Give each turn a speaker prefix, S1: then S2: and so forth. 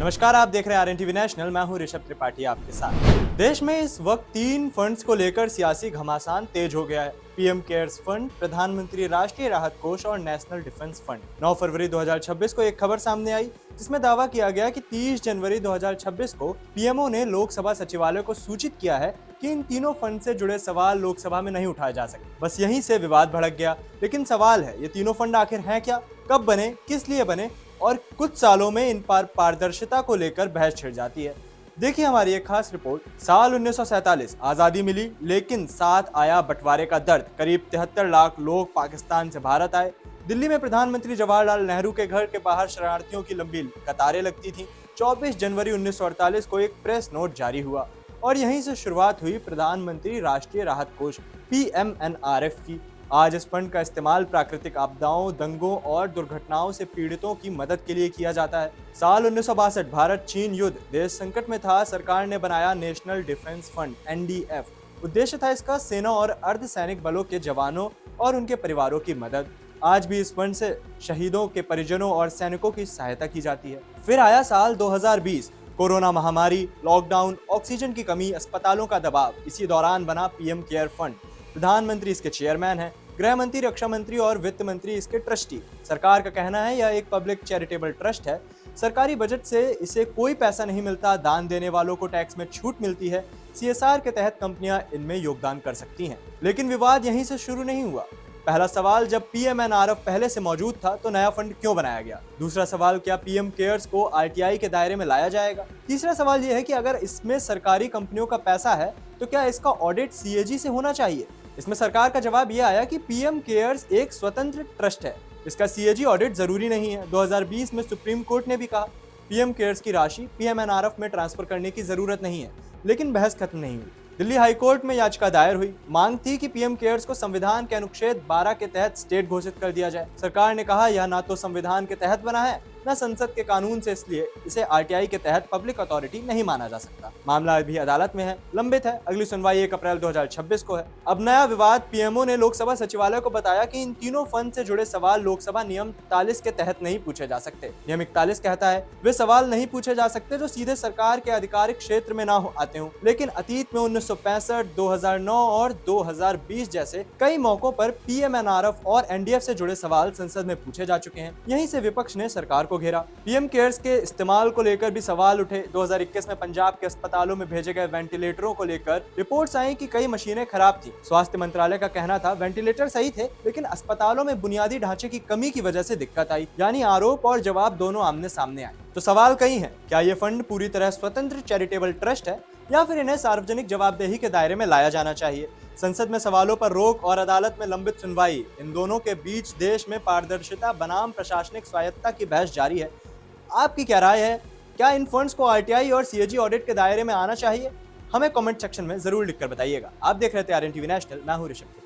S1: नमस्कार, आप देख रहे हैं आरएनटीवी नेशनल। मैं हूं ऋषभ त्रिपाठी आपके साथ। देश में इस वक्त 3 फंड्स को लेकर सियासी घमासान तेज हो गया है। पीएम केयर्स फंड, प्रधानमंत्री राष्ट्रीय राहत कोष और नेशनल डिफेंस फंड। 9 फरवरी 2026 को एक खबर सामने आई जिसमें दावा किया गया कि 30 जनवरी 2026 को पीएमओ ने लोकसभा सचिवालय को सूचित किया है कि इन तीनों फंड से जुड़े सवाल लोकसभा में नहीं उठाए जा सके। बस यहीं से विवाद भड़क गया। लेकिन सवाल है, ये तीनों फंड आखिर हैं क्या, कब बने, किस लिए बने, और कुछ सालों में इन पर पारदर्शिता को लेकर बहस छिड़ जाती है। देखिए हमारी एक खास रिपोर्ट। साल 1947 आजादी मिली, लेकिन साथ आया बंटवारे का दर्द। करीब 73 लाख लोग पाकिस्तान से भारत आए। दिल्ली में प्रधानमंत्री जवाहरलाल नेहरू के घर के बाहर शरणार्थियों की लंबी कतारें लगती थीं। 24 जनवरी 1948 को एक प्रेस नोट जारी हुआ और यहीं से शुरुआत हुई प्रधानमंत्री राष्ट्रीय राहत कोष PMNRF की। आज इस फंड का इस्तेमाल प्राकृतिक आपदाओं, दंगों और दुर्घटनाओं से पीड़ितों की मदद के लिए किया जाता है। साल 1962 भारत चीन युद्ध, देश संकट में था। सरकार ने बनाया नेशनल डिफेंस फंड NDF। उद्देश्य था इसका सेना और अर्धसैनिक बलों के जवानों और उनके परिवारों की मदद। आज भी इस फंड से शहीदों के परिजनों और सैनिकों की सहायता की जाती है। फिर आया साल 2020, कोरोना महामारी, लॉकडाउन, ऑक्सीजन की कमी, अस्पतालों का दबाव। इसी दौरान बना पीएम केयर फंड। प्रधानमंत्री इसके चेयरमैन हैं, गृह मंत्री, रक्षा मंत्री और वित्त मंत्री इसके ट्रस्टी। सरकार का कहना है यह एक पब्लिक चैरिटेबल ट्रस्ट है। सरकारी बजट से इसे कोई पैसा नहीं मिलता। दान देने वालों को टैक्स में छूट मिलती है। CSR के तहत कंपनियां इनमें योगदान कर सकती हैं। लेकिन विवाद यहीं से शुरू नहीं हुआ। पहला सवाल, जब PMNRF पहले से मौजूद था तो नया फंड क्यों बनाया गया? दूसरा सवाल, क्या पीएम केयर्स को RTI के दायरे में लाया जाएगा? तीसरा सवाल यह है कि अगर इसमें सरकारी कंपनियों का पैसा है तो क्या इसका ऑडिट CAG से होना चाहिए? इसमें सरकार का जवाब यह आया कि पीएम केयर्स एक स्वतंत्र ट्रस्ट है, इसका CAG ऑडिट जरूरी नहीं है। 2020 में सुप्रीम कोर्ट ने भी कहा पीएम केयर्स की राशि PMNRF में ट्रांसफर करने की जरूरत नहीं है। लेकिन बहस खत्म नहीं हुई। दिल्ली हाईकोर्ट में याचिका दायर हुई। मांग थी कि पीएम केयर्स को संविधान के अनुच्छेद 12 के तहत स्टेट घोषित कर दिया जाए। सरकार ने कहा यह ना तो संविधान के तहत बना है न संसद के कानून से, इसलिए इसे RTI के तहत पब्लिक अथॉरिटी नहीं माना जा सकता। मामला अभी अदालत में है, लंबित है। अगली सुनवाई 1 अप्रैल 2026 को है। अब नया विवाद, पीएमओ ने लोकसभा सचिवालय को बताया कि इन तीनों फंड से जुड़े सवाल लोकसभा नियम 43 के तहत नहीं पूछे जा सकते। नियम 41 कहता है वे सवाल नहीं पूछे जा सकते जो सीधे सरकार के आधिकारिक क्षेत्र में ना आते हों। लेकिन अतीत में 1965, 2009 और 2020 जैसे कई मौकों पर PMNRF और NDF से जुड़े सवाल संसद में पूछे जा चुके हैं। यहीं से विपक्ष ने सरकार को घेरा। पीएम केयर्स के इस्तेमाल को लेकर भी सवाल उठे। 2021 में पंजाब के अस्पतालों में भेजे गए वेंटिलेटरों को लेकर रिपोर्ट्स आई कि कई मशीनें खराब थी। स्वास्थ्य मंत्रालय का कहना था वेंटिलेटर सही थे, लेकिन अस्पतालों में बुनियादी ढांचे की कमी की वजह से दिक्कत आई। यानी आरोप और जवाब दोनों आमने सामने आए। तो सवाल कई हैं, क्या ये फंड पूरी तरह स्वतंत्र चैरिटेबल ट्रस्ट है या फिर इन्हें सार्वजनिक जवाबदेही के दायरे में लाया जाना चाहिए? संसद में सवालों पर रोक और अदालत में लंबित सुनवाई, इन दोनों के बीच देश में पारदर्शिता बनाम प्रशासनिक स्वायत्तता की बहस जारी है। आपकी क्या राय है? क्या इन फंड्स को RTI और CAG ऑडिट के दायरे में आना चाहिए? हमें कमेंट सेक्शन में जरूर लिखकर बताइएगा। आप देख रहे थे आरएनटीवी नेशनल। मैं हूं ऋषभ।